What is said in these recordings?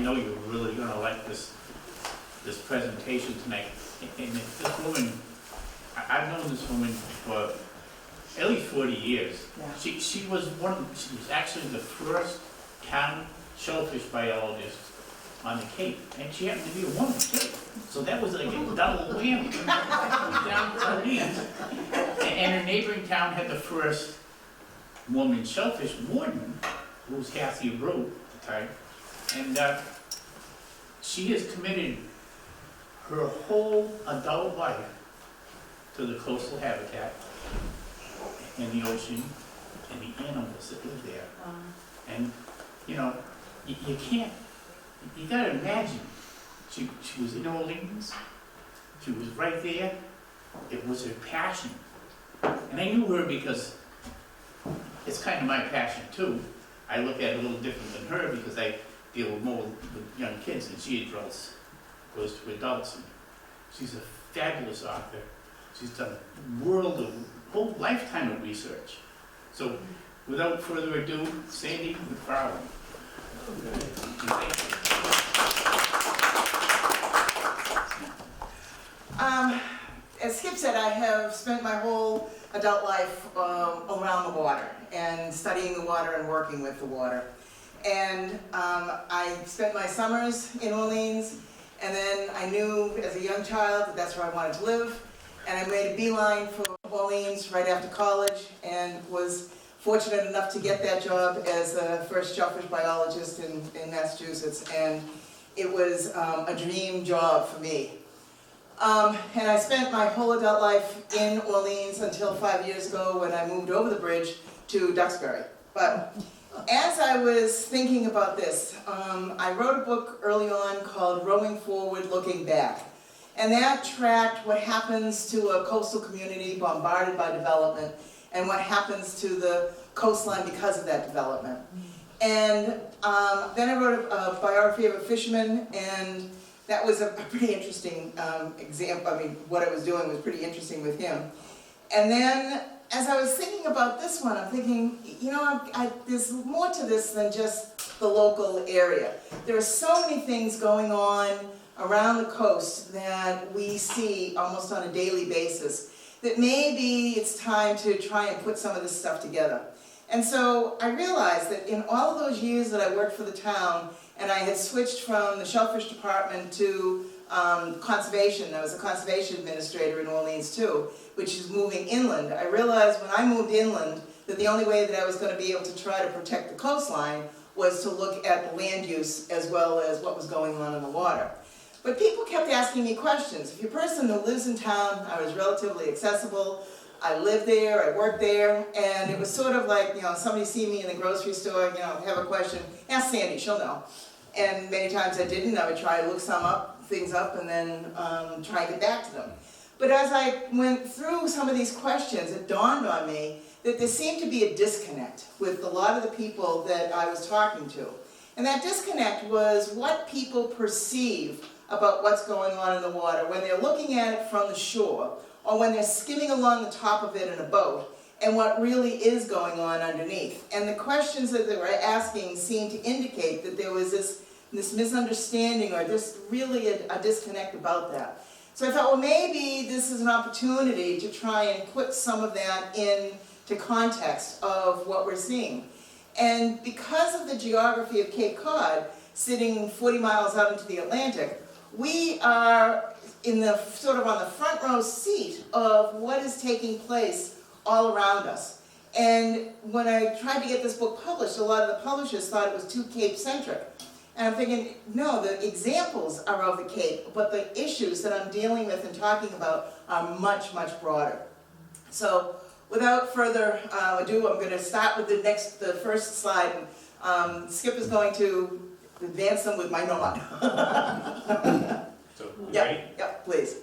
know you're really gonna like this presentation tonight. And this woman, I've known this woman for at least 40 years. Yeah. She was actually the first town shellfish biologist on the Cape, and she happened to be a woman too. So that was like a double whammy. Down in Orleans. And her neighboring town had the first woman shellfish warden, who was Kathy Rowe at the time. And she has committed her whole adult life to the coastal habitat and the ocean and the animals that live there. And, you know, you can't, you gotta imagine, she was in Orleans, she was right there, it was her passion. And I knew her because it's kind of my passion too. I look at it a little different than her because I deal more with young kids and she goes to adults. And she's a fabulous author. She's done a whole lifetime of research. So without further ado, Sandy Macfarlane. As Skip said, I have spent my whole adult life around the water and studying the water and working with the water. And I spent my summers in Orleans, and then I knew as a young child that that's where I wanted to live. And I made a beeline for Orleans right after college and was fortunate enough to get that job as the first shellfish biologist in Massachusetts. And it was a dream job for me. And I spent my whole adult life in Orleans until 5 years ago when I moved over the bridge to Duxbury. But as I was thinking about this, I wrote a book early on called Rowing Forward, Looking Back. And that tracked what happens to a coastal community bombarded by development and what happens to the coastline because of that development. And then I wrote a biography of a fisherman, and that was a pretty interesting example. I mean, what I was doing was pretty interesting with him. And then, as I was thinking about this one, I'm thinking, you know, there's more to this than just the local area. There are so many things going on around the coast that we see almost on a daily basis that maybe it's time to try and put some of this stuff together. And so I realized that in all of those years that I worked for the town, and I had switched from the shellfish department to conservation. I was a conservation administrator in Orleans too, which is moving inland. I realized when I moved inland that the only way that I was going to be able to try to protect the coastline was to look at the land use as well as what was going on in the water. But people kept asking me questions. If you're a person who lives in town, I was relatively accessible. I lived there, I worked there, and it was sort of like, you know, somebody see me in the grocery store, you know, have a question, ask Sandy, she'll know. And many times I didn't. I would try to look things up, and then try to get back to them. But as I went through some of these questions, it dawned on me that there seemed to be a disconnect with a lot of the people that I was talking to. And that disconnect was what people perceive about what's going on in the water when they're looking at it from the shore, or when they're skimming along the top of it in a boat, and what really is going on underneath. And the questions that they were asking seemed to indicate that there was this misunderstanding, or just really a disconnect about that. So I thought, well, maybe this is an opportunity to try and put some of that into context of what we're seeing. And because of the geography of Cape Cod, sitting 40 miles out into the Atlantic, we are in the sort of on the front row seat of what is taking place all around us. And when I tried to get this book published, a lot of the publishers thought it was too Cape-centric. And I'm thinking, no, the examples are of the Cape, but the issues that I'm dealing with and talking about are much, much broader. So without further ado, I'm going to start with the first slide. Skip is going to advance them with my nod. So, ready? Yep, please.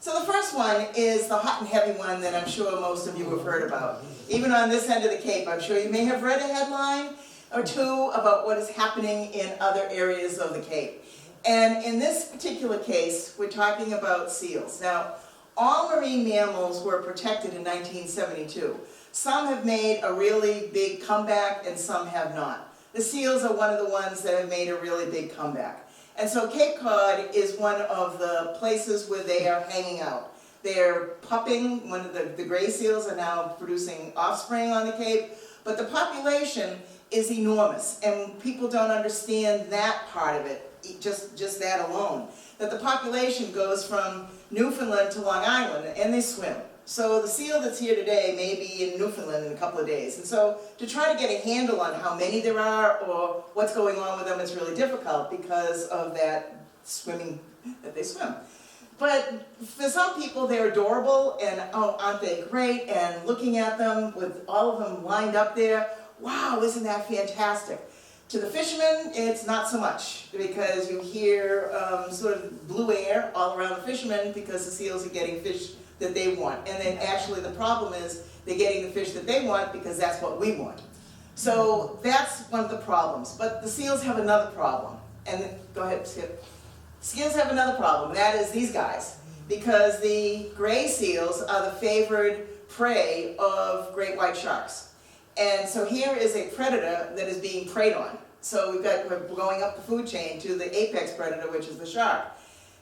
So the first one is the hot and heavy one that I'm sure most of you have heard about. Even on this end of the Cape, I'm sure you may have read a headline or two about what is happening in other areas of the Cape. And in this particular case, we're talking about seals. Now, all marine mammals were protected in 1972. Some have made a really big comeback and some have not. The seals are one of the ones that have made a really big comeback. And so Cape Cod is one of the places where they are hanging out. They're pupping, one of the gray seals are now producing offspring on the Cape, but the population is enormous, and people don't understand that part of it, just that alone. That the population goes from Newfoundland to Long Island, and they swim. So the seal that's here today may be in Newfoundland in a couple of days. And so to try to get a handle on how many there are or what's going on with them is really difficult because of that swimming that they swim. But for some people, they're adorable, and oh, aren't they great? And looking at them with all of them lined up there, wow, isn't that fantastic? To the fishermen, it's not so much, because you hear sort of blue air all around the fishermen because the seals are getting fish that they want. And then actually the problem is they're getting the fish that they want because that's what we want. So that's one of the problems. But the seals have another problem. And go ahead, Skip. Seals have another problem, and that is these guys. Because the gray seals are the favored prey of great white sharks. And so here is a predator that is being preyed on. So we're going up the food chain to the apex predator, which is the shark.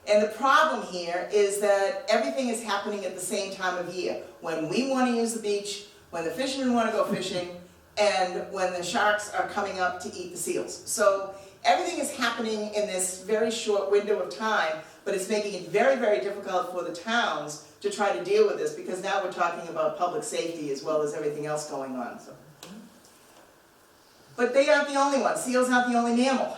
And the problem here is that everything is happening at the same time of year. When we want to use the beach, when the fishermen want to go fishing, and when the sharks are coming up to eat the seals. So everything is happening in this very short window of time, but it's making it very, very difficult for the towns to try to deal with this, because now we're talking about public safety as well as everything else going on. So. But they aren't the only ones. Seals aren't the only mammal.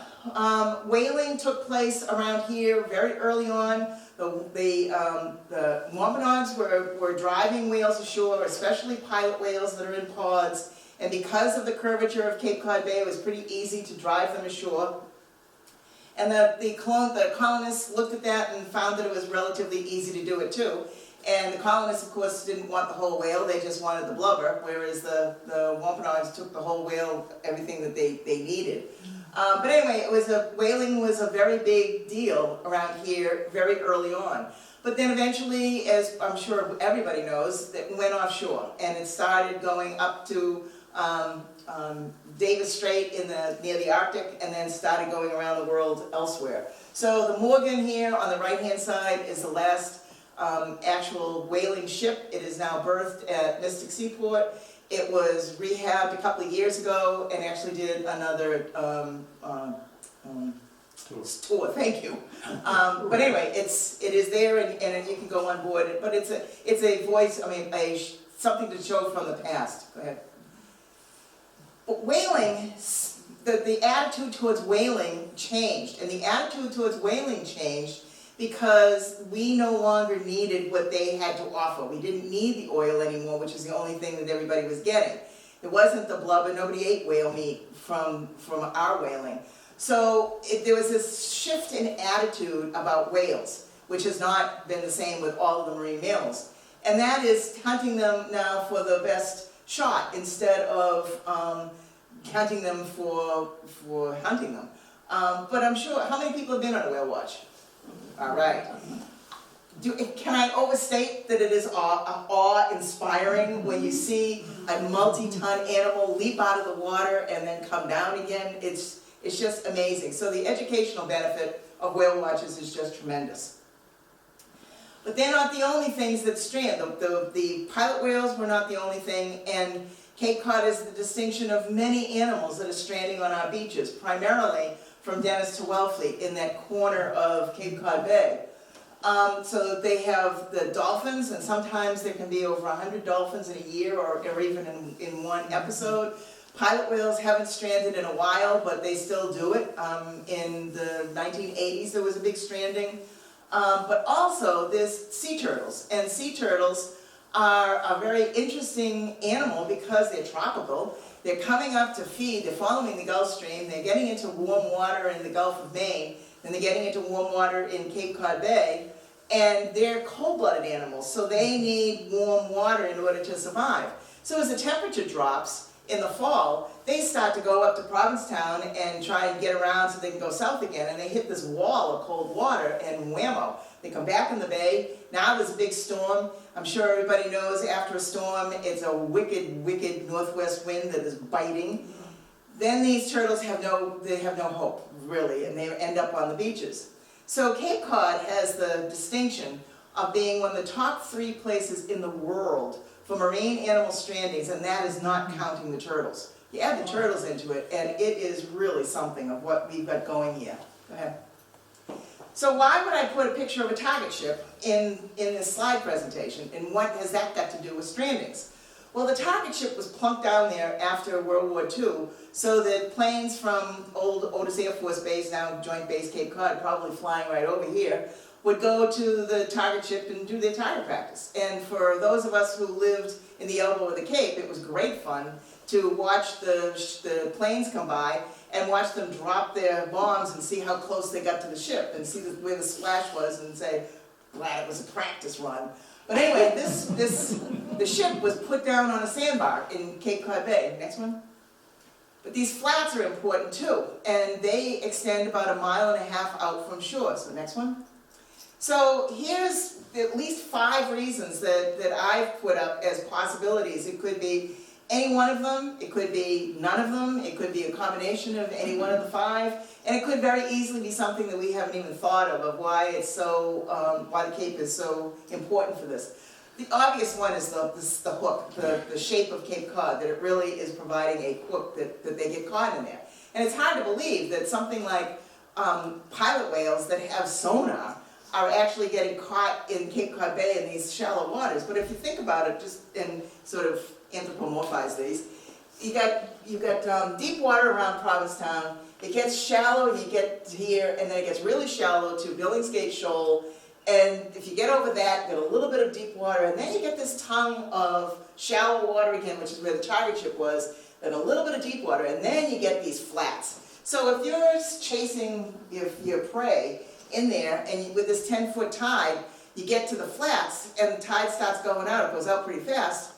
Whaling took place around here very early on. The Wampanoags were driving whales ashore, especially pilot whales that are in pods. And because of the curvature of Cape Cod Bay, it was pretty easy to drive them ashore. And the colonists looked at that and found that it was relatively easy to do it too. And the colonists, of course, didn't want the whole whale, they just wanted the blubber, whereas the Wampanoags took the whole whale, everything that they needed. But anyway, whaling was a very big deal around here very early on. But then eventually, as I'm sure everybody knows, it went offshore, and it started going up to Davis Strait near the Arctic, and then started going around the world elsewhere. So the Morgan here on the right-hand side is the last actual whaling ship. It is now berthed at Mystic Seaport. It was rehabbed a couple of years ago and actually did another tour. Thank you. But anyway, it is there, and you can go on board. But it's a voice. I mean, something to show from the past. Go ahead. But whaling, the attitude towards whaling changed, and the attitude towards whaling changed because we no longer needed what they had to offer. We didn't need the oil anymore, which is the only thing that everybody was getting. It wasn't the blubber. Nobody ate whale meat from our whaling. So there was this shift in attitude about whales, which has not been the same with all of the marine mammals. And that is hunting them now for the best shot instead of hunting them for hunting them. But I'm sure, how many people have been on a whale watch? All right. Can I overstate that it is awe-inspiring when you see a multi-ton animal leap out of the water and then come down again? It's just amazing. So the educational benefit of whale watches is just tremendous. But they're not the only things that strand. The pilot whales were not the only thing, and Cape Cod is the distinction of many animals that are stranding on our beaches, primarily from Dennis to Wellfleet in that corner of Cape Cod Bay. So they have the dolphins, and sometimes there can be over 100 dolphins in a year or even in one episode. Pilot whales haven't stranded in a while, but they still do it. In the 1980s there was a big stranding. But also there's sea turtles, and sea turtles are a very interesting animal because they're tropical. They're coming up to feed, they're following the Gulf Stream, they're getting into warm water in the Gulf of Maine, and they're getting into warm water in Cape Cod Bay, and they're cold-blooded animals, so they need warm water in order to survive. So as the temperature drops in the fall, they start to go up to Provincetown and try and get around so they can go south again, and they hit this wall of cold water, and whammo, they come back in the bay. Now there's a big storm. I'm sure everybody knows after a storm, it's a wicked, wicked northwest wind that is biting. then these turtles have no hope, really, and they end up on the beaches. So Cape Cod has the distinction of being one of the top 3 places in the world for marine animal strandings, and that is not counting the turtles. You add the turtles into it, and it is really something of what we've got going here. Go ahead. So why would I put a picture of a target ship in this slide presentation, and what has that got to do with strandings? Well, the target ship was plunked down there after World War II, so that planes from old Otis Air Force Base, now Joint Base Cape Cod, probably flying right over here, would go to the target ship and do their target practice. And for those of us who lived in the elbow of the Cape, it was great fun to watch the planes come by and watch them drop their bombs and see how close they got to the ship and see where the splash was and say, glad it was a practice run. But anyway, the ship was put down on a sandbar in Cape Cod Bay. Next one. But these flats are important too, and they extend about 1.5 miles out from shore. So next one. So here's at least 5 reasons that I've put up as possibilities. It could be any one of them, it could be none of them, it could be a combination of any one of the 5, and it could very easily be something that we haven't even thought of why it's so, why the Cape is so important for this. The obvious one is the hook, the shape of Cape Cod, that it really is providing a hook that they get caught in there. And it's hard to believe that something like pilot whales that have sonar are actually getting caught in Cape Cod Bay in these shallow waters. But if you think about it, just in sort of anthropomorphize these, you got deep water around Provincetown. It gets shallow, you get here, and then it gets really shallow to Billingsgate Shoal. And if you get over that, you get a little bit of deep water, and then you get this tongue of shallow water again, which is where the target ship was, and a little bit of deep water, and then you get these flats. So if you're chasing your prey in there, and with this 10-foot tide, you get to the flats, and the tide starts going out, it goes out pretty fast,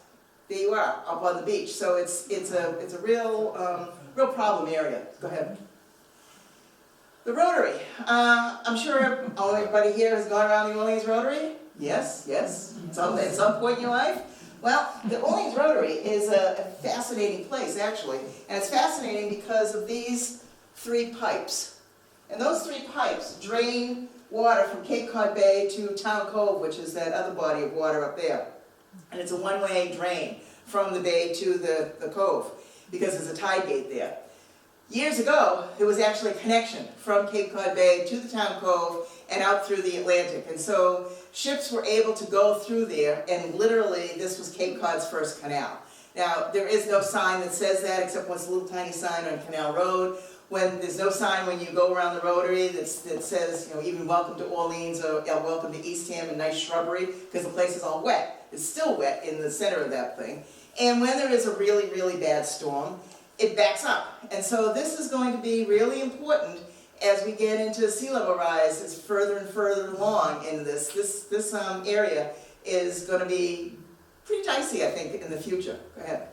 there you are, up on the beach. So it's a real problem area. Go ahead. The Rotary. I'm sure everybody here has gone around the Orleans Rotary. Yes, yes, at some point in your life. Well, the Orleans Rotary is a fascinating place, actually, and it's fascinating because of these 3 pipes. And those 3 pipes drain water from Cape Cod Bay to Town Cove, which is that other body of water up there. And it's a one-way drain from the bay to the cove, because there's a tide gate there. Years ago, there was actually a connection from Cape Cod Bay to the Town Cove and out through the Atlantic. And so ships were able to go through there, and literally this was Cape Cod's first canal. Now, there is no sign that says that, except one little tiny sign on Canal Road. There's no sign when you go around the Rotary that says, you know, even welcome to Orleans or welcome to Eastham and nice shrubbery, because the place is all wet. It's still wet in the center of that thing. And when there is a really, really bad storm, it backs up. And so this is going to be really important as we get into sea level rise. It's further and further along in this. This area is going to be pretty dicey, I think, in the future. Go ahead.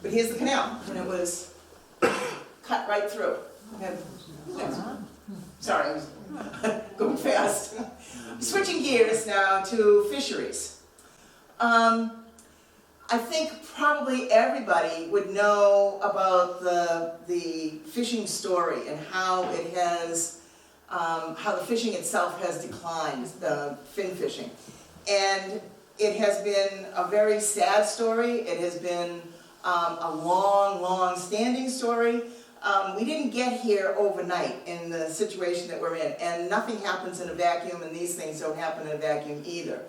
But here's the canal, and it was cut right through. Go ahead. Next. Sorry, I was going fast. Switching gears now to fisheries. I think probably everybody would know about the fishing story and how it has, how the fishing itself has declined, the fin fishing. And it has been a very sad story. It has been a long, long standing story. We didn't get here overnight in the situation that we're in, and nothing happens in a vacuum, and these things don't happen in a vacuum either.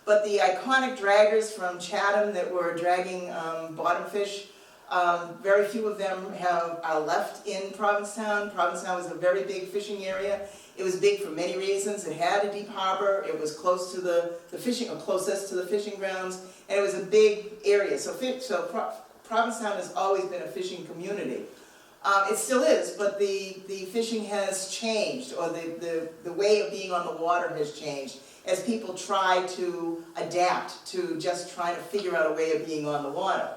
But the iconic draggers from Chatham that were dragging bottom fish, very few of them are left in Provincetown. Provincetown was a very big fishing area. It was big for many reasons. It had a deep harbor. It was close to the fishing, or closest to the fishing grounds, and it was a big area. So Provincetown has always been a fishing community. It still is, but the fishing has changed, or the way of being on the water has changed, as people try to adapt to just trying to figure out a way of being on the water.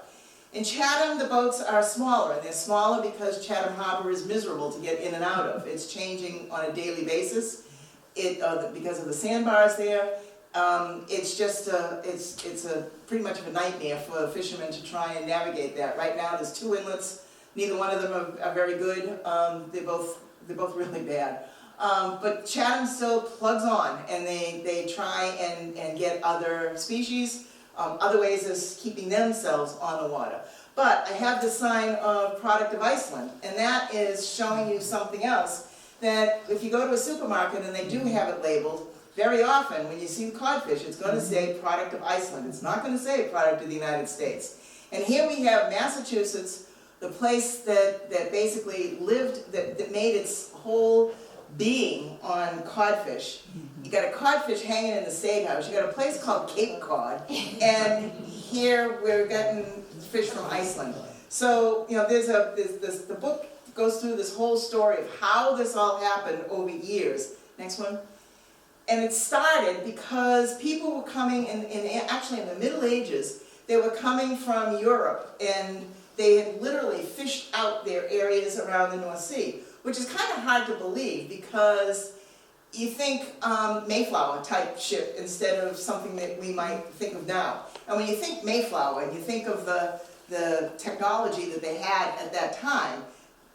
In Chatham, the boats are smaller, and they're smaller because Chatham Harbor is miserable to get in and out of. It's changing on a daily basis because of the sandbars there. It's just it's pretty much of a nightmare for fishermen to try and navigate that. Right now there's 2 inlets, Neither one of them are very good. They're both really bad. But Chatham still plugs on, and they try and get other species, other ways of keeping themselves on the water. But I have the sign of Product of Iceland, and that is showing you something else, that if you go to a supermarket and they do have it labeled, very often when you see codfish, it's going to say Product of Iceland. It's not going to say Product of the United States. And here we have Massachusetts, the place that basically lived, that made its whole being on codfish. You got a codfish hanging in the state house. You got a place called Cape Cod, and here we're getting fish from Iceland. So the book goes through this whole story of how this all happened over years. Next one. And it started because people were coming actually in the Middle Ages. They were coming from Europe, and they had literally fished out their areas around the North Sea, which is kind of hard to believe because you think Mayflower type ship instead of something that we might think of now. And when you think Mayflower, you think of the technology that they had at that time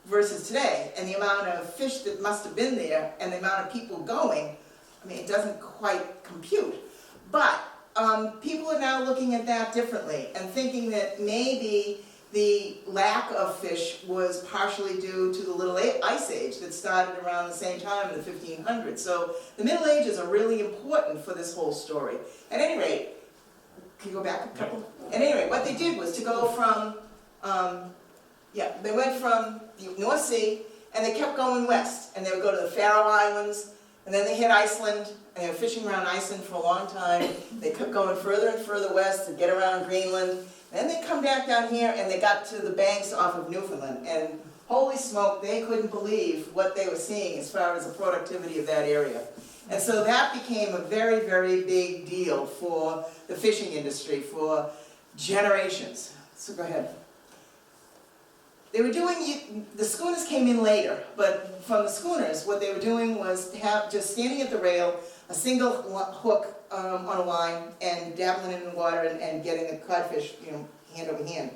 versus today, and the amount of fish that must have been there, and the amount of people going, I mean, it doesn't quite compute. But people are now looking at that differently and thinking that maybe the lack of fish was partially due to the Little Ice Age that started around the same time in the 1500s. So the Middle Ages are really important for this whole story. At any rate, can you go back a couple? At any rate, what they did was to go from, they went from the North Sea, and they kept going west. And they would go to the Faroe Islands, and then they hit Iceland, and they were fishing around Iceland for a long time. They kept going further and further west to get around Greenland. Then they come back down here, and they got to the banks off of Newfoundland. And holy smoke, they couldn't believe what they were seeing as far as the productivity of that area. And so that became a very, very big deal for the fishing industry for generations. So go ahead. They were doing, the schooners came in later, but from the schooners, what they were doing was to have just standing at the rail, a single hook on a line, and dabbling it in the water and getting a codfish, hand over hand.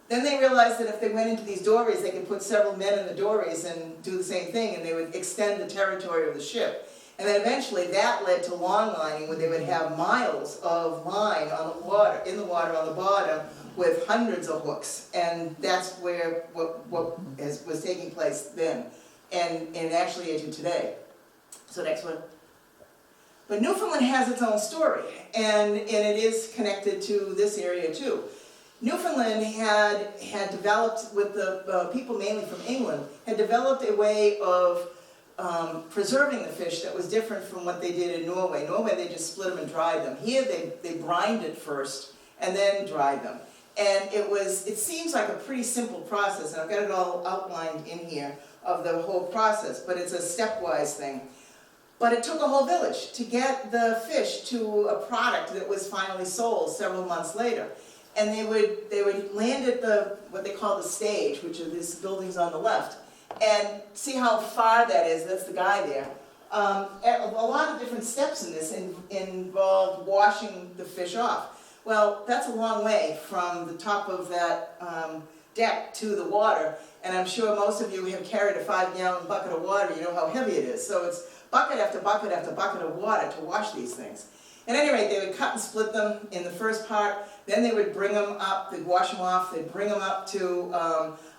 Then they realized that if they went into these dories, they could put several men in the dories and do the same thing, and they would extend the territory of the ship. And then eventually that led to long lining, where they would have miles of line on the water, in the water on the bottom, with hundreds of hooks. And that's where what was taking place then, and actually into today. So next one. But Newfoundland has its own story, and it is connected to this area too. Newfoundland had developed, with the people mainly from England, had developed a way of preserving the fish that was different from what they did in Norway. Norway, they just split them and dried them. Here, they brined it first and then dried them. And it seems like a pretty simple process, and I've got it all outlined in here of the whole process, but it's a stepwise thing. But it took a whole village to get the fish to a product that was finally sold several months later. And they would land at what they call the stage, which are these buildings on the left, and see how far that is. That's the guy there. A lot of different steps in this involved washing the fish off. Well, that's a long way from the top of that deck to the water, and I'm sure most of you have carried a 5-gallon bucket of water. You know how heavy it is. So it's bucket after bucket after bucket of water to wash these things. At any rate, they would cut and split them in the first part, then they would bring them up, they'd wash them off, they'd bring them up to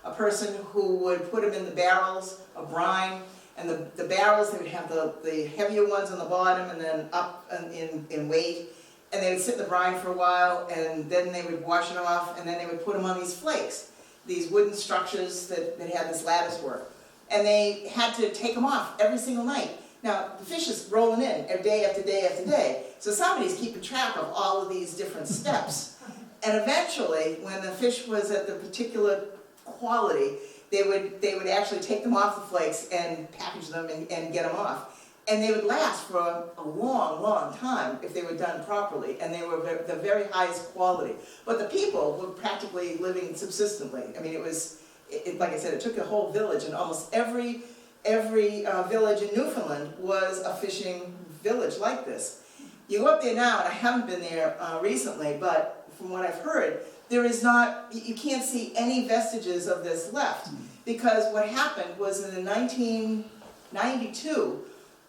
a person who would put them in the barrels of brine, and the barrels, they would have the heavier ones on the bottom and then up in weight, and they would sit in the brine for a while, and then they would wash it off, and then they would put them on these flakes, these wooden structures that had this lattice work, and they had to take them off every single night. Now, the fish is rolling in day after day after day, so somebody's keeping track of all of these different steps. And eventually, when the fish was at the particular quality, they would actually take them off the flakes and package them and get them off. And they would last for a long, long time if they were done properly, and they were the very highest quality. But the people were practically living subsistently. I mean, like I said, it took a whole village, and almost every village in Newfoundland was a fishing village like this. You go up there now, and I haven't been there recently, but from what I've heard, there is not, you can't see any vestiges of this left. Because what happened was in the 1992,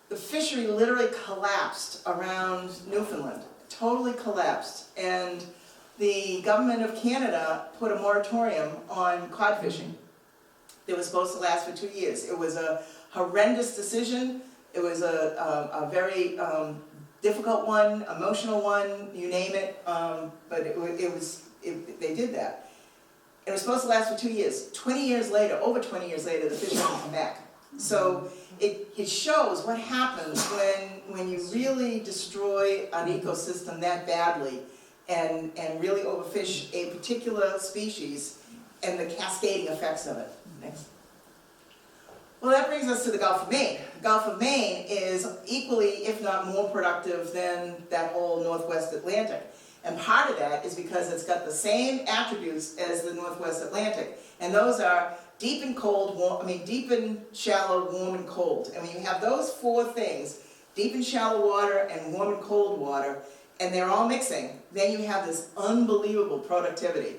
the fishery literally collapsed around Newfoundland, totally collapsed. And the government of Canada put a moratorium on cod fishing. It was supposed to last for 2 years. It was a horrendous decision. It was a very difficult one, emotional one, you name it, but they did that. It was supposed to last for 2 years. 20 years later, over 20 years later, the fish haven't come back. So it shows what happens when you really destroy an ecosystem that badly and really overfish a particular species and the cascading effects of it. Next. Well, that brings us to the Gulf of Maine. The Gulf of Maine is equally, if not more productive than that whole Northwest Atlantic. And part of that is because it's got the same attributes as the Northwest Atlantic. And those are deep and cold, deep and shallow, warm and cold. And when you have those four things, deep and shallow water and warm and cold water, and they're all mixing, then you have this unbelievable productivity.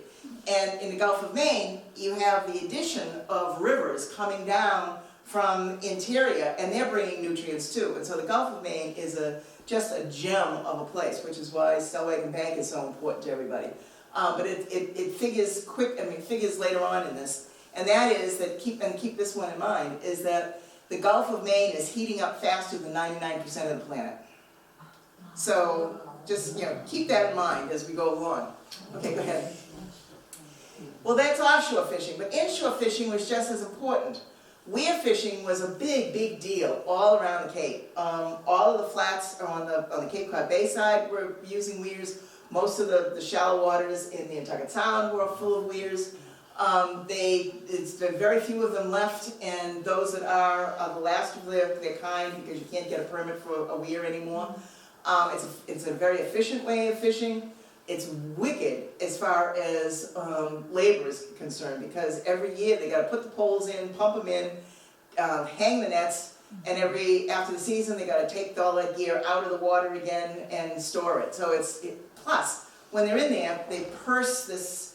And in the Gulf of Maine, you have the addition of rivers coming down from interior, and they're bringing nutrients too. And so the Gulf of Maine is just a gem of a place, which is why Stellwagen Bank is so important to everybody. But it figures figures later on in this, and that is that keep this one in mind, is that the Gulf of Maine is heating up faster than 99% of the planet. So just keep that in mind as we go along. Okay, go ahead. Well, that's offshore fishing, but inshore fishing was just as important. Weir fishing was a big, big deal all around the Cape. All of the flats on the Cape Cod Bay side were using weirs. Most of the shallow waters in the Nantucket Sound were full of weirs. There are very few of them left, and those that are the last of their kind, because you can't get a permit for a weir anymore. It's a very efficient way of fishing. It's wicked as far as labor is concerned, because every year they got to put the poles in, pump them in, hang the nets, and after the season they got to take all that gear out of the water again and store it. So plus when they're in there, they purse this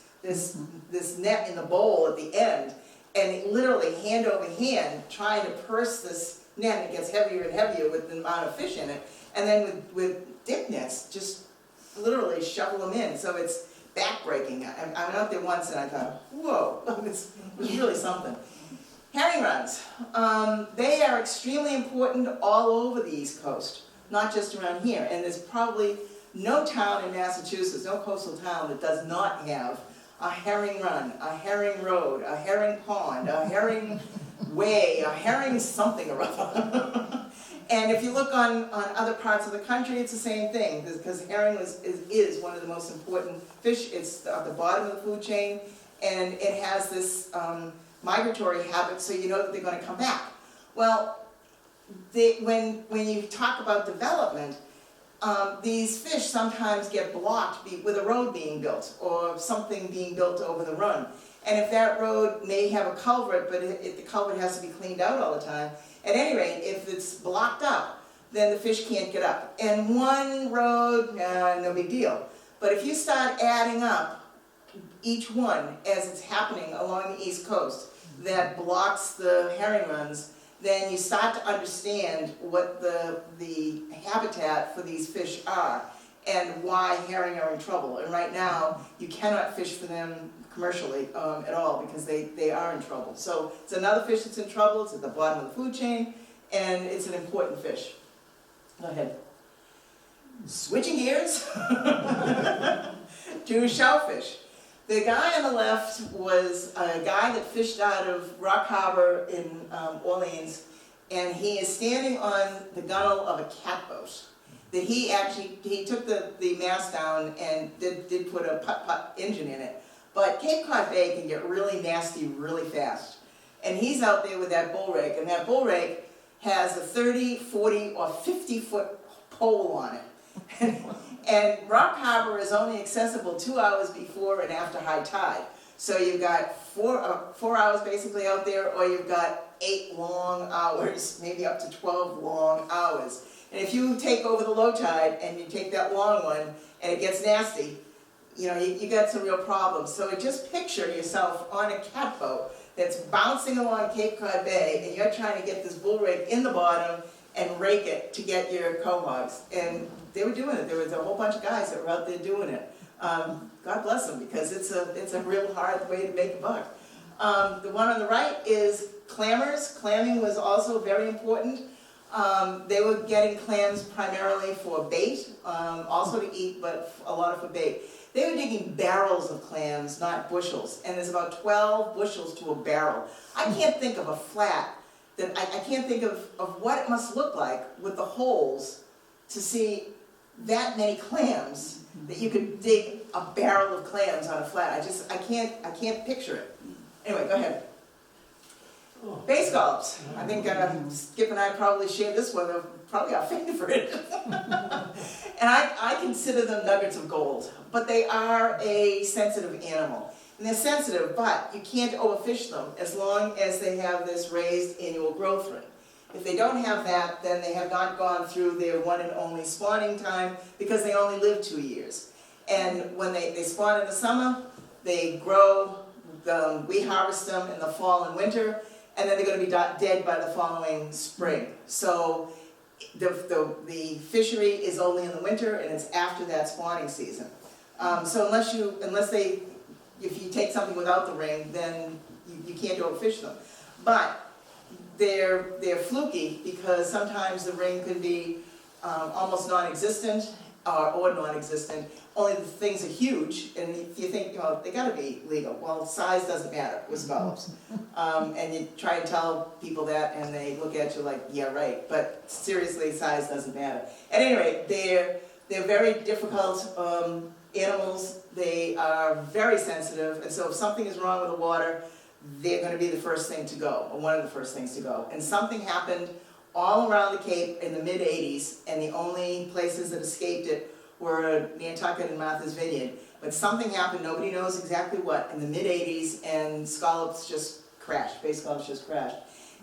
net in the bowl at the end, and literally hand over hand trying to purse this net. It gets heavier and heavier with the amount of fish in it, and then with dip nets, just literally shovel them in. So it's backbreaking. I went out there once and I thought, whoa, this was really something. Herring runs. They are extremely important all over the East Coast, not just around here. And there's probably no town in Massachusetts, no coastal town, that does not have a herring run, a herring road, a herring pond, a herring way, a herring something or other. And if you look on other parts of the country, it's the same thing, because herring is one of the most important fish. It's at the bottom of the food chain, and it has this migratory habit, so you know that they're going to come back. Well, when you talk about development, these fish sometimes get blocked with a road being built or something being built over the run. And if that road may have a culvert, but the culvert has to be cleaned out all the time, at any rate, if it's blocked up, then the fish can't get up. And one road, no big deal. But if you start adding up each one as it's happening along the East Coast that blocks the herring runs, then you start to understand what the habitat for these fish are and why herring are in trouble. And right now, you cannot fish for them commercially at all, because they are in trouble. So it's another fish that's in trouble. It's at the bottom of the food chain, and it's an important fish. Go ahead. Switching gears to shellfish. The guy on the left was a guy that fished out of Rock Harbor in Orleans, and he is standing on the gunnel of a catboat. That he took the mast down and did put a putt-putt engine in it. But Cape Cod Bay can get really nasty really fast. And he's out there with that bull rig, and that bull rig has a 30, 40, or 50-foot pole on it. And Rock Harbor is only accessible 2 hours before and after high tide. So you've got 4 hours basically out there, or you've got 8 long hours, maybe up to 12 long hours. And if you take over the low tide and you take that long one and it gets nasty, you got some real problems. So just picture yourself on a catboat that's bouncing along Cape Cod Bay, and you're trying to get this bull rig in the bottom and rake it to get your cohogs. And they were doing it. There was a whole bunch of guys that were out there doing it. God bless them, because it's a real hard way to make a buck. The one on the right is clammers. Clamming was also very important. They were getting clams primarily for bait, also to eat, but a lot of for bait. They were digging barrels of clams, not bushels, and there's about 12 bushels to a barrel. I can't think of a flat that I can't think of what it must look like with the holes to see that many clams, that you could dig a barrel of clams on a flat. I can't picture it. Anyway, go ahead. Bay scallops. I think Skip and I probably share this one, they're probably our favorite. And I consider them nuggets of gold, but they are a sensitive animal. And they're sensitive, but you can't overfish them as long as they have this raised annual growth rate. If they don't have that, then they have not gone through their one and only spawning time, because they only live 2 years. And when they spawn in the summer, they grow, we harvest them in the fall and winter, and then they're going to be dead by the following spring. So the fishery is only in the winter, and it's after that spawning season. So if you take something without the ring, then you can't overfish them. But they're fluky, because sometimes the ring can be almost non-existent or non-existent. Only the things are huge, and you think, they gotta be legal. Well, size doesn't matter with scallops. And you try and tell people that, and they look at you like, yeah, right. But seriously, size doesn't matter. At any rate, they're very difficult animals. They are very sensitive, and so if something is wrong with the water, they're going to be the first thing to go, or one of the first things to go. And something happened all around the Cape in the mid-'80s, and the only places that escaped it were Nantucket and Martha's Vineyard. But something happened, nobody knows exactly what, in the mid-'80s, and scallops just crashed, bay scallops just crashed.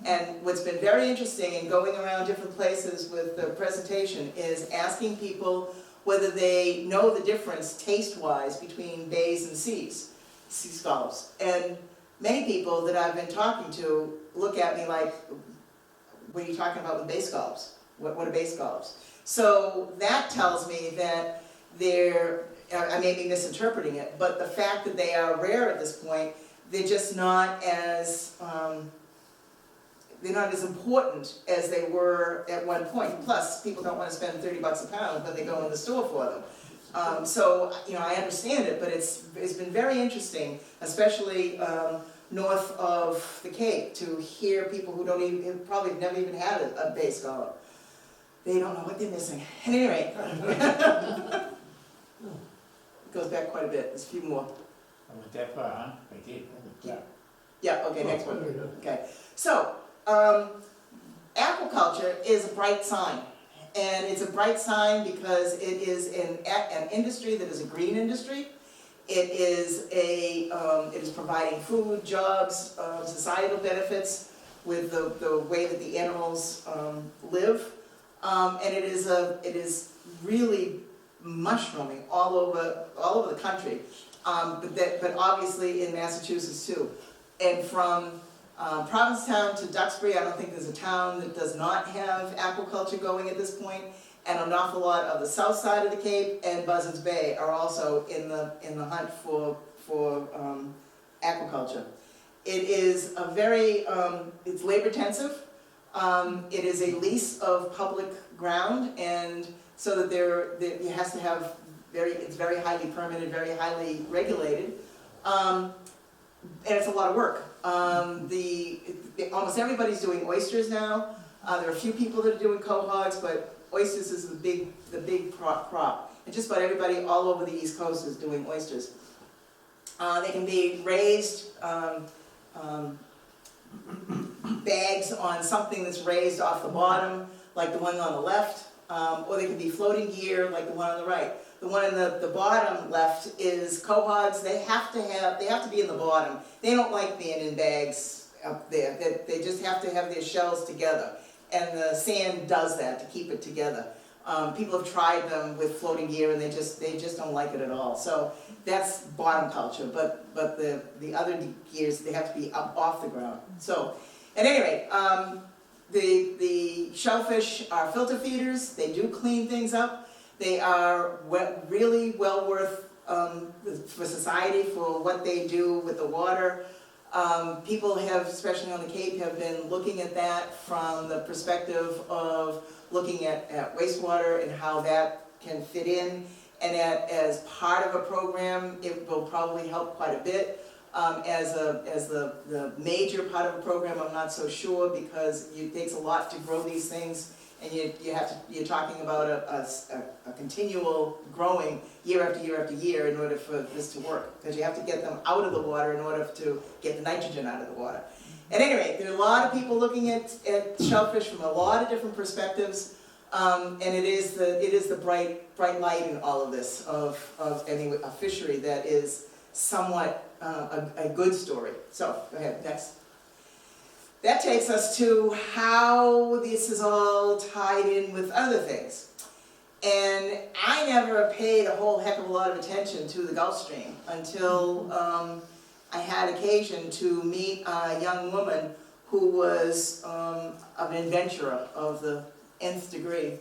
And what's been very interesting in going around different places with the presentation is asking people whether they know the difference taste-wise between bays and sea scallops. And many people that I've been talking to look at me like, what are you talking about with bay scallops? What are bay scallops? So that tells me that I may be misinterpreting it, but the fact that they are rare at this point, they're just not as, they're not as important as they were at one point. Plus, people don't want to spend $30 a pound when they go in the store for them. So, I understand it, but it's been very interesting, especially north of the Cape, to hear people who probably never even had a bay scallop. They don't know what they're missing. At any rate, it goes back quite a bit. There's a few more. I went that far, huh? I did. Yeah, okay, next one. Okay, so, aquaculture is a bright sign. And it's a bright sign because it is an industry that is a green industry. It is providing food, jobs, societal benefits with the way that the animals live. And it is really mushrooming all over the country, but obviously in Massachusetts too. And from Provincetown to Duxbury, I don't think there's a town that does not have aquaculture going at this point. And an awful lot of the south side of the Cape and Buzzards Bay are also in the hunt for aquaculture. It is a very it's labor intensive. It is a lease of public ground, and so that it has to have it's very highly permitted, very highly regulated, and it's a lot of work. Almost everybody's doing oysters now. There are a few people that are doing cohogs, but oysters is the big crop. And just about everybody all over the East Coast is doing oysters. They can be raised bags on something that's raised off the bottom, like the one on the left, or they can be floating gear like the one on the right. The one in the bottom left is cohogs. They have to be in the bottom. They don't like being in bags up there. They just have to have their shells together. And the sand does that to keep it together. People have tried them with floating gear and they just don't like it at all. So that's bottom culture, but the other gears, they have to be up off the ground. So at any rate, the shellfish are filter feeders. They do clean things up. They are really well worth for society for what they do with the water. People have, especially on the Cape, have been looking at that from the perspective of looking at wastewater and how that can fit in. And as part of a program, it will probably help quite a bit. As the major part of a program, I'm not so sure, because it takes a lot to grow these things, and you're talking about a continual growing year after year after year in order for this to work, because you have to get them out of the water in order to get the nitrogen out of the water. At any rate, there are a lot of people looking at shellfish from a lot of different perspectives, and it is the bright light in all of this of a fishery that is somewhat a good story. So, go ahead, next. That takes us to how this is all tied in with other things. And I never paid a whole heck of a lot of attention to the Gulf Stream until I had occasion to meet a young woman who was an adventurer of the nth degree,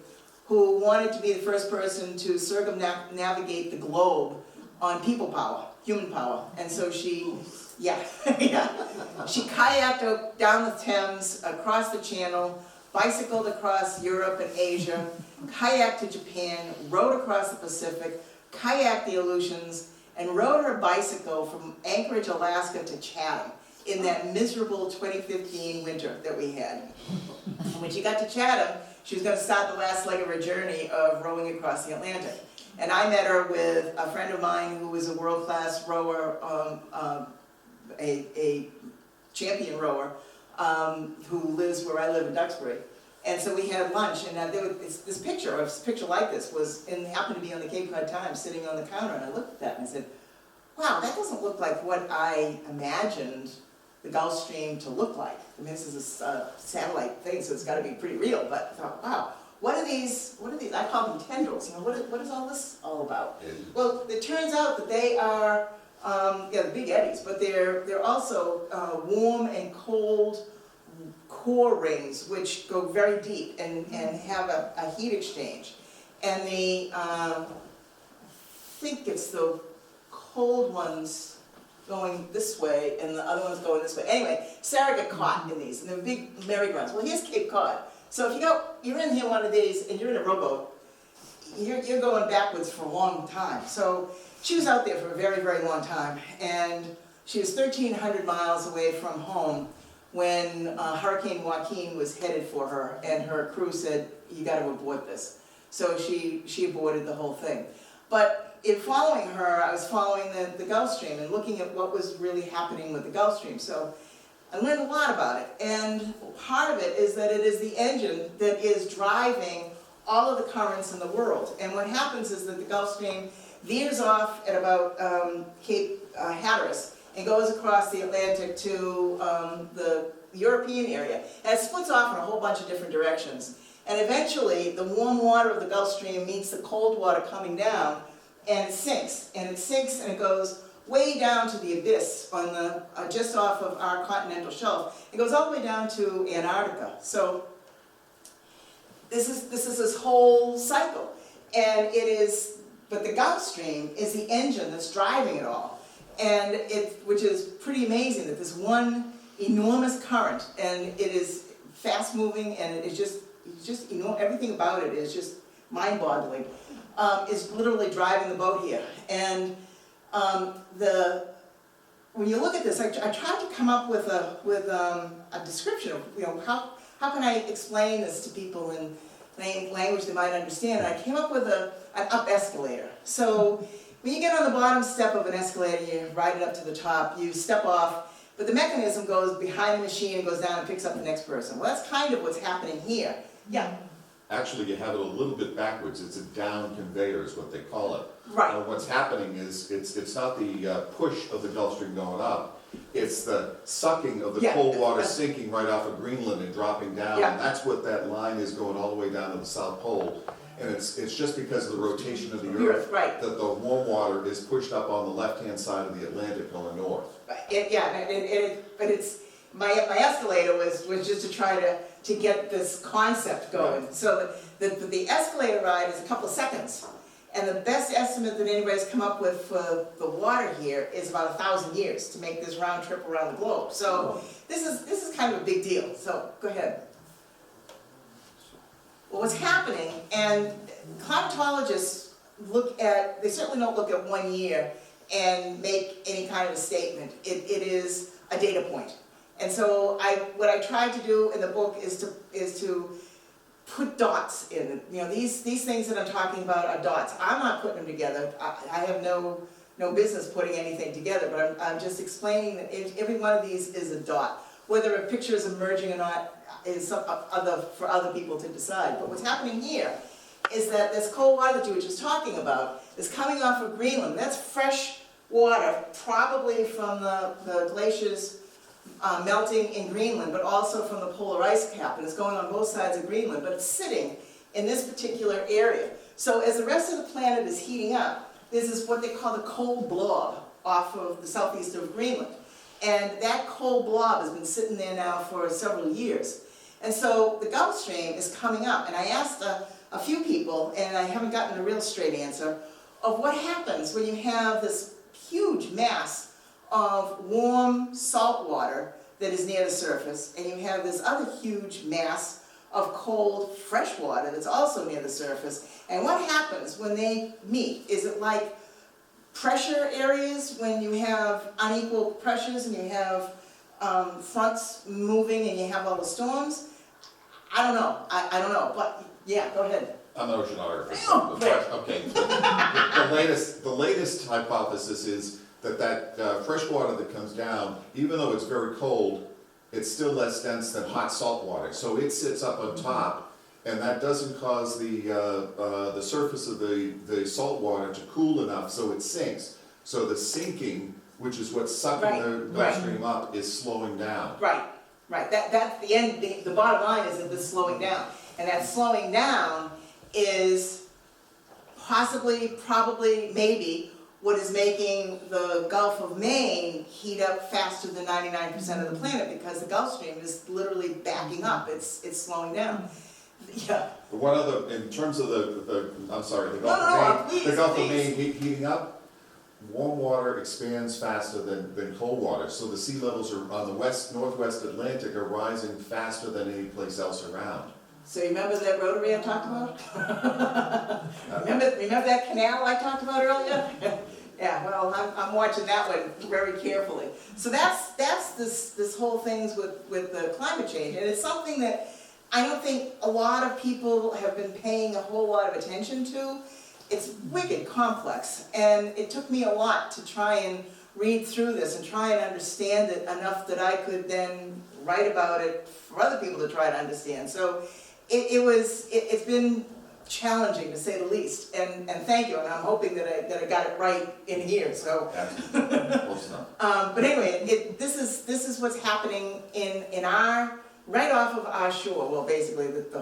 who wanted to be the first person to circumnavigate the globe on people power, human power. And so she, she kayaked down the Thames, across the Channel, bicycled across Europe and Asia, kayaked to Japan, rode across the Pacific, kayaked the Aleutians, and rode her bicycle from Anchorage, Alaska to Chatham in that miserable 2015 winter that we had. And when she got to Chatham, she was going to start the last leg of her journey of rowing across the Atlantic. And I met her with a friend of mine who was a world-class rower, a champion rower, who lives where I live in Duxbury. And so we had lunch, and there was this picture like this happened to be on the Cape Cod Times, sitting on the counter, and I looked at that and I said, wow, that doesn't look like what I imagined the Gulf Stream to look like. I mean, this is a satellite thing, so it's got to be pretty real, but I thought, wow, what are these, I call them tendrils, what is all this all about? Well, it turns out that they are, the big eddies, but they're also warm and cold core rings, which go very deep and have a heat exchange. And I think it's the cold ones going this way and the other ones going this way. Anyway, Sarah got caught in these, and they're big merry-go-rounds. Well, here's Cape Cod. So if you're in here one of these and you're in a rowboat, you're going backwards for a long time. So she was out there for a very, very long time, and she was 1,300 miles away from home when Hurricane Joaquin was headed for her, and her crew said, you got to abort this. So she aborted the whole thing. But in following her, I was following the Gulf Stream and looking at what was really happening with the Gulf Stream. So I learned a lot about it, and part of it is that it is the engine that is driving all of the currents in the world. And what happens is that the Gulf Stream veers off at about Cape Hatteras and goes across the Atlantic to the European area, and it splits off in a whole bunch of different directions. And eventually, the warm water of the Gulf Stream meets the cold water coming down, and it sinks, and it goes way down to the abyss on the just off of our continental shelf. It goes all the way down to Antarctica. So this is this whole cycle, and but the Gulf Stream is the engine that's driving it all, and which is pretty amazing that this one enormous current, and it is fast moving, and it is just everything about it is just mind-boggling. Is literally driving the boat here, and when you look at this, I tried to come up with a description of how can I explain this to people in language they might understand. And I came up with an up escalator. So when you get on the bottom step of an escalator, you ride it up to the top, you step off, but the mechanism goes behind the machine and goes down and picks up the next person. Well, that's kind of what's happening here. Yeah. Actually, you have it a little bit backwards. It's a down conveyor is what they call it. Right. What's happening is it's not the push of the Gulf Stream going up. It's the sucking of the cold water sinking right off of Greenland and dropping down. Yeah. And that's what that line is going all the way down to the South Pole. And it's just because of the rotation of the The earth earth, right. that the warm water is pushed up on the left-hand side of the Atlantic going north. But it's, my escalator was just to try to get this concept going. Right. So the escalator ride is a couple of seconds. And the best estimate that anybody's come up with for the water here is about 1,000 years to make this round trip around the globe. So this is kind of a big deal. So go ahead. Well, what's happening, and climatologists they certainly don't look at 1 year and make any kind of a statement. It is a data point. And so what I tried to do in the book is to put dots in. You know, these things that I'm talking about are dots. I'm not putting them together. I have no business putting anything together, but I'm just explaining that every one of these is a dot. Whether a picture is emerging or not is for other people to decide. But what's happening here is that this cold water that you were just talking about is coming off of Greenland. That's fresh water, probably from the glaciers melting in Greenland, but also from the polar ice cap, and it's going on both sides of Greenland, but it's sitting in this particular area. So as the rest of the planet is heating up, this is what they call the cold blob off of the southeast of Greenland. And that cold blob has been sitting there now for several years. And so the Gulf Stream is coming up, and I asked a few people, and I haven't gotten a real straight answer, of what happens when you have this huge mass of warm salt water that is near the surface, and you have this other huge mass of cold fresh water that's also near the surface. And what happens when they meet? Is it like pressure areas when you have unequal pressures and you have fronts moving and you have all the storms? I don't know. I don't know. But yeah, go ahead. I'm an oceanographer. Oh, Okay. The latest hypothesis is that fresh water that comes down, even though it's very cold, it's still less dense than hot salt water. So it sits up on top, and that doesn't cause the surface of the salt water to cool enough so it sinks. So the sinking, which is what's sucking the Gulf Stream up, is slowing down. Right. That's the end. The bottom line is that this is slowing down, and that slowing down is possibly, probably, maybe what is making the Gulf of Maine heat up faster than 99% of the planet, because the Gulf Stream is literally backing up. It's slowing down. Yeah. One other, in terms of the Gulf of Maine heating up, warm water expands faster than cold water. So the sea levels are on the northwest Atlantic are rising faster than any place else around. So you remember that rotary I talked about? remember that canal I talked about earlier? Yeah, well, I'm watching that one very carefully. So that's this whole things with the climate change, and it's something that I don't think a lot of people have been paying a whole lot of attention to. It's wicked complex, and it took me a lot to try and read through this and try and understand it enough that I could then write about it for other people to try to understand. So it's been challenging, to say the least, and thank you, and I'm hoping that I got it right in here. So, but anyway, this is what's happening in our right off of our shore. Well, basically that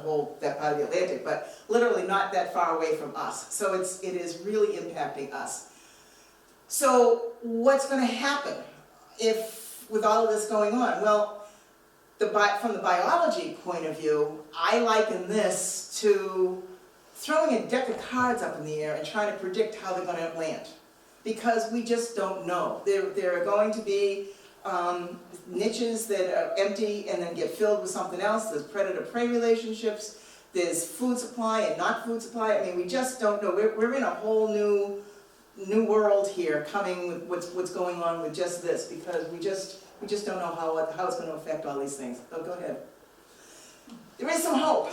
part of the Atlantic, but literally not that far away from us. So it is really impacting us. So what's going to happen with all of this going on? Well, from the biology point of view, I liken this to throwing a deck of cards up in the air and trying to predict how they're going to land, because we just don't know. There are going to be niches that are empty and then get filled with something else. There's predator-prey relationships. There's food supply and not food supply. I mean, we just don't know. We're in a whole new world here, coming with what's going on with just this, because we just don't know how it's going to affect all these things. So go ahead. There is some hope.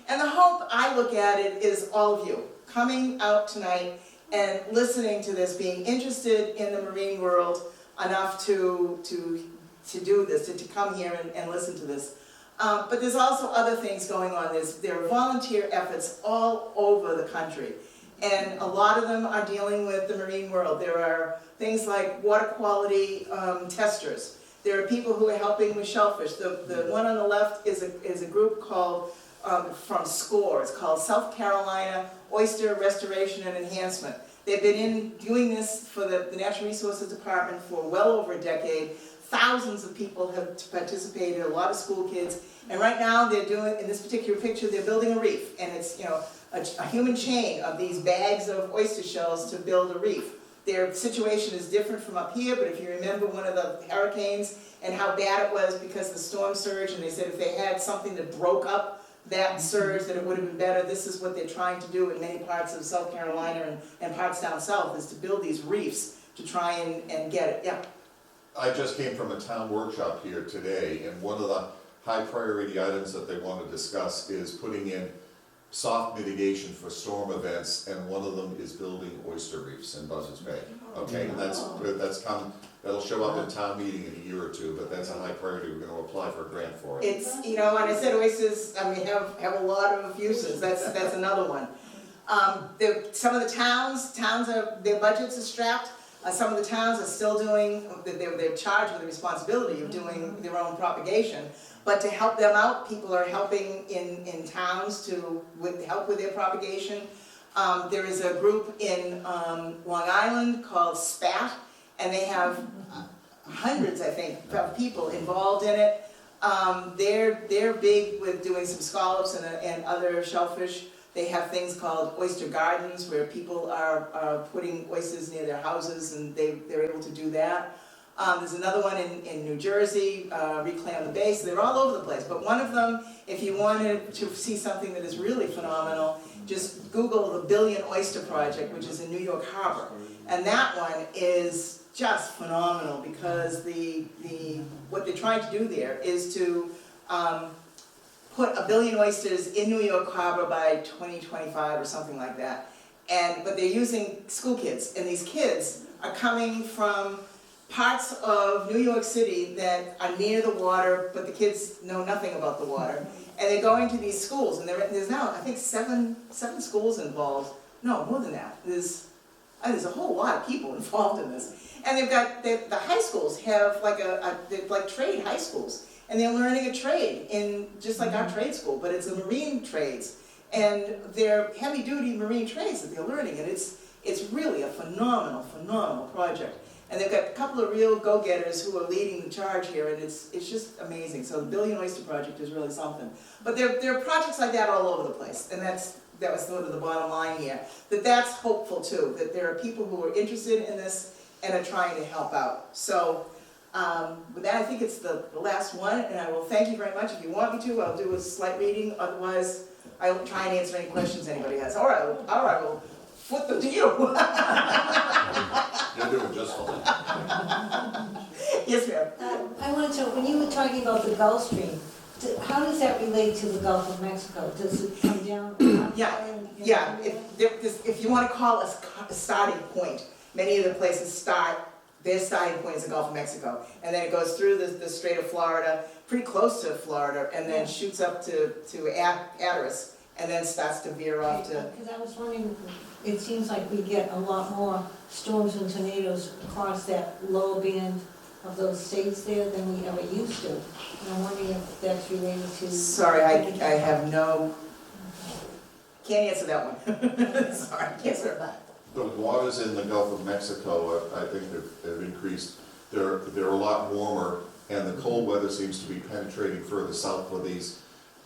And the hope, I look at it, is all of you coming out tonight and listening to this, being interested in the marine world enough to do this, to come here and listen to this. But there's also other things going on. There are volunteer efforts all over the country, and a lot of them are dealing with the marine world. There are things like water quality testers. There are people who are helping with shellfish. The one on the left is a group called from SCORE. It's called South Carolina Oyster Restoration and Enhancement. They've been doing this for the Natural Resources Department for well over a decade. Thousands of people have participated, a lot of school kids, and right now they're doing, in this particular picture, they're building a reef, and it's, you know, a human chain of these bags of oyster shells to build a reef. Their situation is different from up here, but if you remember one of the hurricanes and how bad it was because the storm surge, and they said if they had something that broke up that surge, that it would have been better. This is what they're trying to do in many parts of South Carolina and parts down south, is to build these reefs to try and get it, yeah. I just came from a town workshop here today, and one of the high priority items that they want to discuss is putting in soft mitigation for storm events, and one of them is building oyster reefs in Buzzards Bay. Okay, and that'll show up in town meeting in a year or two, but that's a high priority. We're gonna apply for a grant for it. It's, you know, and I said oysters, I mean, have a lot of uses, that's another one. Some of the towns their budgets are strapped. Some of the towns are still doing, they're charged with the responsibility of doing their own propagation. But to help them out, people are helping in towns to help with their propagation. There is a group in Long Island called SPAT, and they have hundreds, I think, of people involved in it. They're big with doing some scallops and other shellfish. They have things called oyster gardens where people are putting oysters near their houses, and they're able to do that. There's another one in New Jersey, Reclaim the Bay, so they're all over the place. But one of them, if you wanted to see something that is really phenomenal, just Google the Billion Oyster Project, which is in New York Harbor. And that one is just phenomenal because what they're trying to do there is to put 1 billion oysters in New York Harbor by 2025 or something like that. But they're using school kids, and these kids are coming from parts of New York City that are near the water, but the kids know nothing about the water. And they're going to these schools, and there's now, I think, seven schools involved. No, more than that. There's a whole lot of people involved in this. And they've got, the high schools have they're like trade high schools. And they're learning a trade in, just like our trade school, but it's a marine trades. And they're heavy-duty marine trades that they're learning, and it's really a phenomenal project. And they've got a couple of real go-getters who are leading the charge here, and it's just amazing. So the Billion Oyster Project is really something. But there are projects like that all over the place, and that was sort of the bottom line here. That's hopeful too, that there are people who are interested in this and are trying to help out. So with that, I think it's the last one, and I will thank you very much. If you want me to, I'll do a slight reading. Otherwise, I will try and answer any questions anybody has. All right, we'll flip them to you. You're doing just fine. Yes, ma'am. I want to know, when you were talking about the Gulf Stream, how does that relate to the Gulf of Mexico? Does it come down? Yeah. If you want to call a starting point, many of the places their starting point is the Gulf of Mexico. And then it goes through the Strait of Florida, pretty close to Florida, and then shoots up to Hatteras, and then starts to veer off to... Because I was wondering, it seems like we get a lot more storms and tornadoes across that lower band of those states there than we ever used to. And I'm wondering if that's related to... Sorry, I have can't answer that one. Sorry, can't answer that. The waters in the Gulf of Mexico, I think have increased. They're a lot warmer, and the cold weather seems to be penetrating further south with these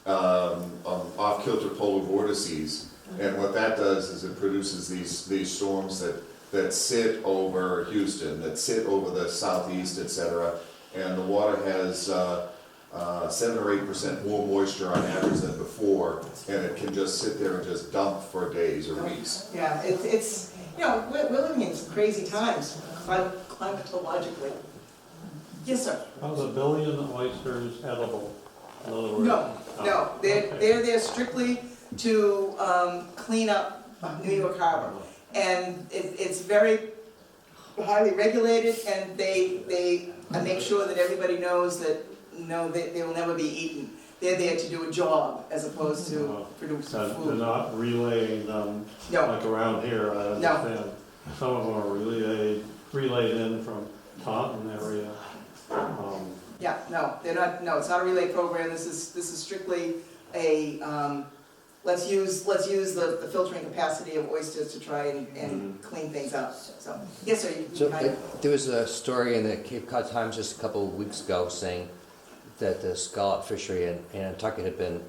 off-kilter polar vortices. And what that does is it produces these storms that sit over Houston, that sit over the southeast, etc. And the water has 7 or 8% more moisture on average than before, and it can just sit there and just dump for days or weeks. Yeah, it's we're living in some crazy times, climatologically. Yes, sir. Are the 1 billion oysters edible? In other words, No, they're there strictly to clean up New York Harbor. And it's very highly regulated, and they make sure that everybody knows that they will never be eaten. They're there to do a job as opposed to produce They're food. not relaying them like around here, I understand. Some of them are relayed in from Taunton area. Yeah, no, they're not. No, it's not a relay program. This is strictly let's use the filtering capacity of oysters to try and clean things up, so, yes, sir, you So kind of. there was a story in the Cape Cod Times just a couple of weeks ago saying that the scallop fishery in Nantucket had been,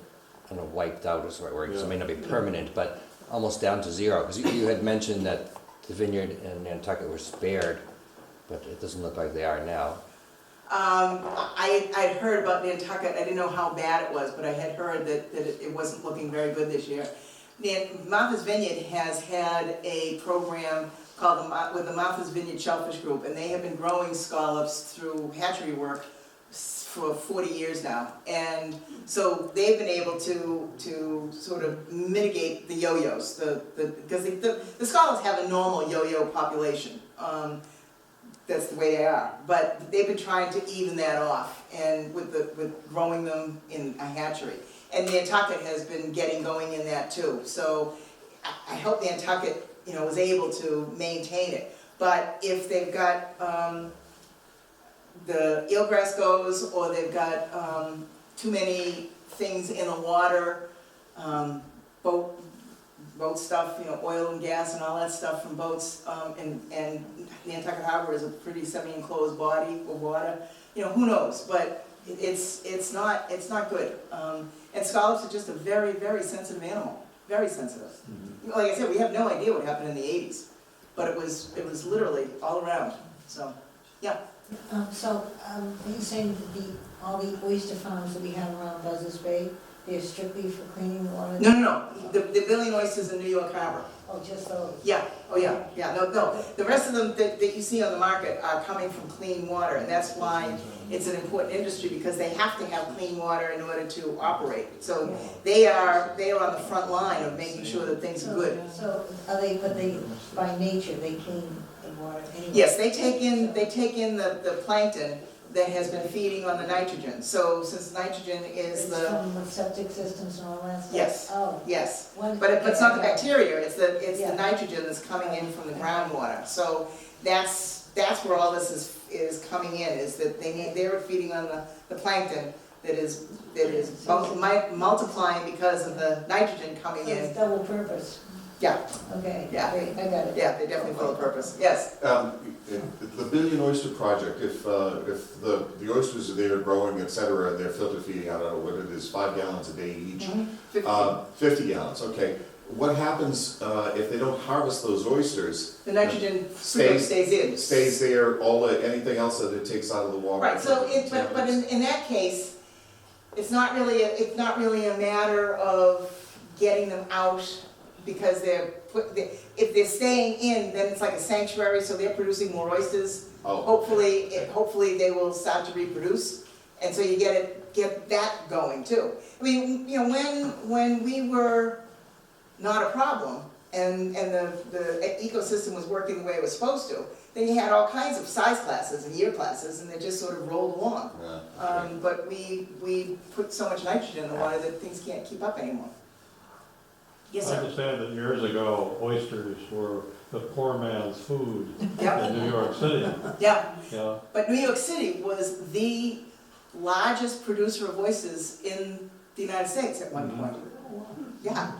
I don't know, wiped out is the right word, because it may not be permanent, but almost down to zero. Because you had mentioned that the vineyard in Nantucket were spared, but it doesn't look like they are now. I'd heard about Nantucket, I didn't know how bad it was, but I had heard that it wasn't looking very good this year. Martha's Vineyard has had a program called with the Martha's Vineyard Shellfish Group, and they have been growing scallops through hatchery work for 40 years now. And so they've been able to sort of mitigate the yo-yos, because the scallops have a normal yo-yo population. That's the way they are. But they've been trying to even that off, and with growing them in a hatchery. And Nantucket has been getting going in that too. So I hope Nantucket, was able to maintain it. But if they've got the eelgrass goes, or they've got too many things in the water, boat stuff, oil and gas and all that stuff from boats, and Nantucket Harbor is a pretty semi-enclosed body of water. Who knows? But it's not good. And scallops are just a very, very sensitive animal. Very sensitive. Mm-hmm. Like I said, we have no idea what happened in the 80s, but it was literally all around. So, yeah. Are you saying that all the oyster farms that we have around Buzzards Bay, they're strictly for cleaning the water? No. The billion oysters in New York Harbor. Oh, just those? Yeah, oh yeah. No. The rest of them that you see on the market are coming from clean water, and that's why it's an important industry, because they have to have clean water in order to operate. So they are on the front line of making sure that things are good. So but they, by nature, they clean the water anyway? Yes, they take in the plankton that has been feeding on the nitrogen. So since nitrogen is It's from the septic systems and all that stuff? Yes. Oh. Yes. One- But it's not the bacteria, it's the Yeah. nitrogen that's coming in from the groundwater. So that's where all this is coming in, is that they're feeding on the plankton that is multiplying because of the nitrogen coming So it's in. double purpose? Yeah, Okay, Yeah. great, I got it. yeah, they definitely fill a purpose, yes. The Billion Oyster Project, if the oysters are there growing, et cetera, and they're filter feeding, I don't know what it is, 5 gallons a day each, 50 gallons, okay. What happens if they don't harvest those oysters? The nitrogen Stays- stays in. Stays there, anything else that it takes out of the water? Right, so but in that case, it's not really a matter of getting them out, because if they're staying in, then it's like a sanctuary, so they're producing more oysters. Oh. Hopefully they will start to reproduce, and so you get that going too. I mean, when we were not a problem, and the ecosystem was working the way it was supposed to, then you had all kinds of size classes and year classes, and they just sort of rolled along. Yeah, okay. But we put so much nitrogen in the water that things can't keep up anymore. Yes, I sir. understand that years ago, oysters were the poor man's food Yep. in New York City. Yeah, Yeah, but New York City was the largest producer of oysters in the United States at one point. Yeah,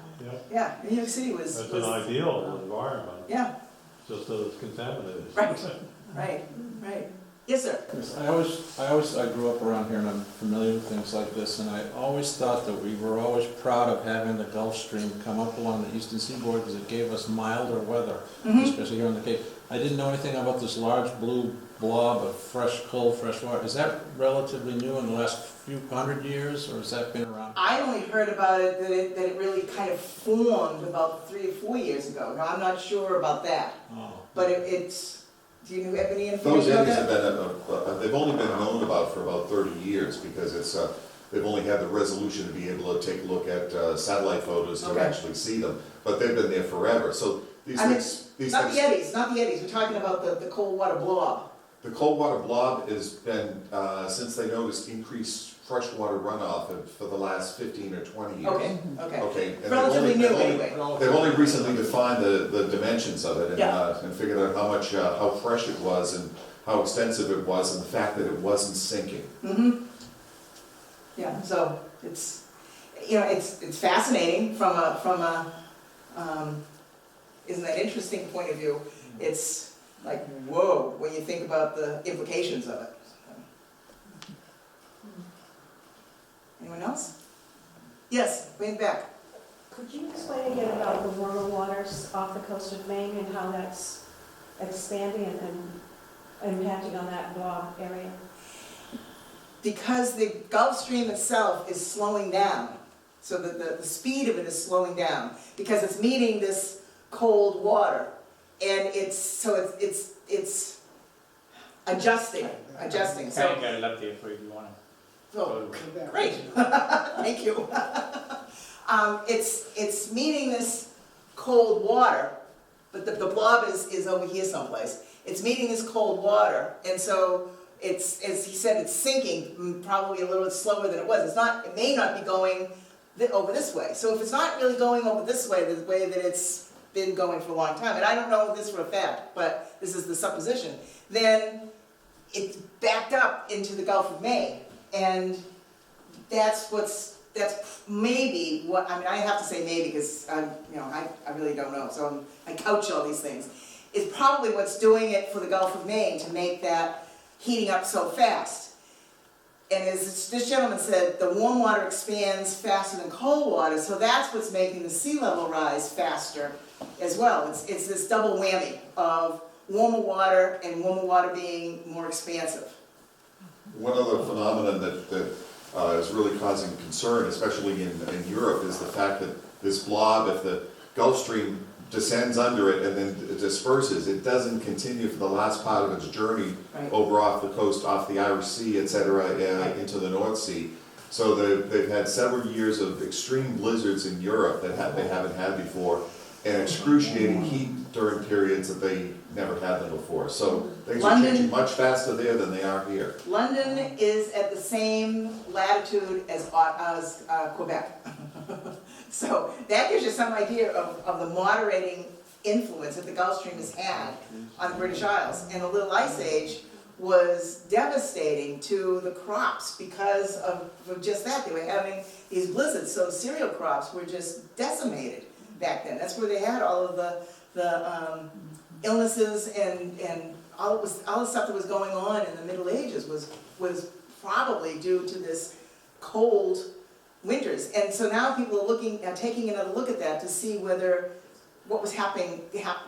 yeah. New York City was. It's an ideal environment, Yeah, just that it's contaminated. right. Yes, sir. Yes, I grew up around here and I'm familiar with things like this, and I always thought that we were always proud of having the Gulf Stream come up along the eastern seaboard because it gave us milder weather, especially here on the Cape. I didn't know anything about this large blue blob of cold, fresh water. Is that relatively new in the last few hundred years, or has that been around? I only heard about it that it really kind of formed about 3 or 4 years ago. Now, I'm not sure about that, Oh. but it's. Do you have any Those information on eddies have that? been, they've only been known about for about 30 years, because they've only had the resolution to be able to take a look at satellite photos to Okay. actually see them, but they've been there forever, so these I mean, things. Not the eddies, we're talking about the cold water blob. The cold water blob has been, since they noticed increased freshwater runoff for the last 15 or 20 years. Okay. Okay. and they've Relatively only- new they've only- anyway. They've only recently defined the dimensions of it, Yeah. and figured out how fresh it was and how extensive it was, and the fact that it wasn't sinking. Yeah, so it's, it's fascinating from a, isn't that interesting point of view. It's like, whoa, when you think about the implications of it. Anyone else? Yes, way back. Could you explain again about the warmer waters off the coast of Maine and how that's expanding and impacting on that blob area? Because the Gulf Stream itself is slowing down, so that the speed of it is slowing down, because it's meeting this cold water, and it's adjusting. So I got it up there for you if you want to. oh, great, thank you. It's meeting this cold water, but the blob is over here someplace. It's meeting this cold water, and so it's, as he said, it's sinking probably a little bit slower than it was. It may not be going over this way. So if it's not really going over this way, the way that it's been going for a long time, and I don't know this for a fact, but this is the supposition, then it's backed up into the Gulf of Maine, and that's maybe what, I mean, I have to say maybe because I really don't know, so I couch all these things. It's probably what's doing it for the Gulf of Maine to make that heating up so fast. And as this gentleman said, the warm water expands faster than cold water, so that's what's making the sea level rise faster as well. It's this double whammy of warmer water and warmer water being more expansive. One other phenomenon that is really causing concern, especially in Europe, is the fact that this blob, if the Gulf Stream descends under it and then it disperses, it doesn't continue for the last part of its journey over off the coast, off the Irish Sea, etc., into the North Sea. So they've had several years of extreme blizzards in Europe that they haven't had before, and excruciating heat during periods that they never had them before. So things are changing much faster there than they are here. London is at the same latitude as Quebec. So that gives you some idea of the moderating influence that the Gulf Stream has had on the British Isles. And the Little Ice Age was devastating to the crops because of just that. They were having these blizzards, so cereal crops were just decimated back then. That's where they had all of the illnesses and all the stuff that was going on in the Middle Ages was probably due to this cold winters. And so now people are taking another look at that to see whether what was happening,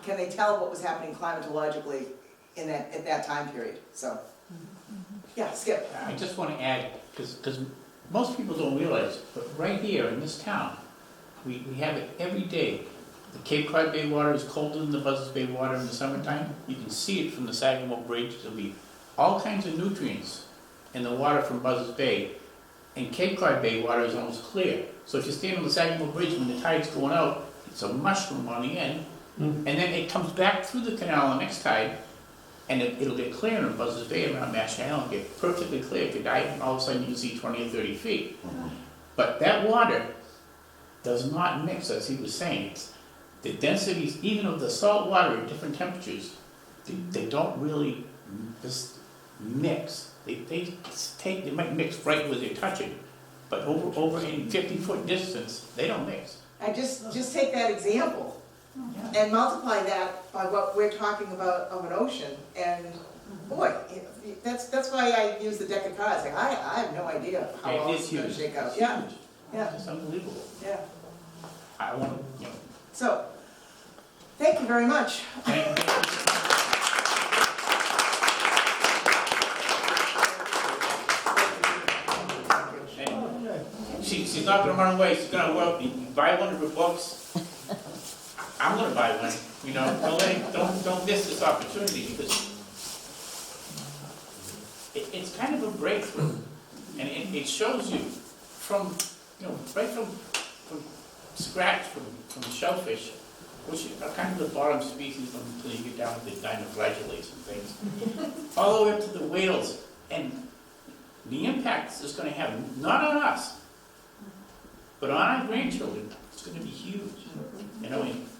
can they tell what was happening climatologically at that time period. So, yeah, Skip. I just want to add, because most people don't realize, but right here in this town, we have it every day. The Cape Cod Bay water is colder than the Buzzards Bay water in the summertime. You can see it from the Sagamore Bridge. There'll be all kinds of nutrients in the water from Buzzards Bay. And Cape Cod Bay water is almost clear. So if you stand on the Sagamore Bridge when the tide's going out, it's a mushroom on the end. And then it comes back through the canal on the next tide, and it'll get clear in Buzzards Bay around Mash Island, get perfectly clear. If you dive, and all of a sudden you can see 20 or 30 feet. But that water does not mix, as he was saying. The densities, even of the salt water at different temperatures, they don't really just mix. They might mix right where they're touching, but over any 50-foot distance, they don't mix. I just take that example and multiply that by what we're talking about of an ocean, and boy, that's why I use the deck of cards. Like, I have no idea how all this is going to shake out. Yeah, It's unbelievable. yeah. I want to, So, thank you very much. She's not going to run away. She's going to work. You buy one of her books. I'm going to buy one. Don't miss this opportunity, because it's kind of a breakthrough, and it shows you from right from scratch from shellfish, which are kind of the bottom species until you get down to the dinoflagellates and things, all the way up to the whales, and the impact it's going to have not on us, but on our grandchildren. It's going to be huge.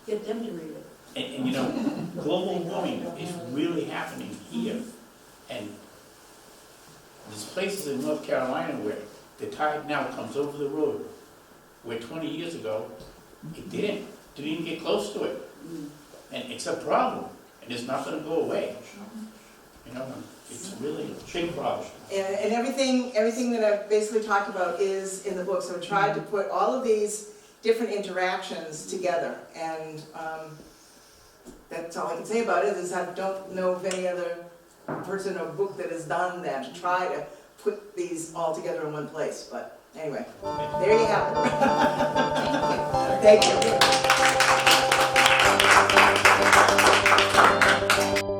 Get them to read it. And global warming is really happening here, and there's places in North Carolina where the tide now comes over the road where 20 years ago, it didn't even get close to it. And it's a problem, and it's not gonna go away. You know, it's really a big problem. And everything that I've basically talked about is in the book, so I tried to put all of these different interactions together, and that's all I can say about it, is I don't know of any other person or book that has done that, to try to put these all together in one place, but anyway, there you have it. Thank you.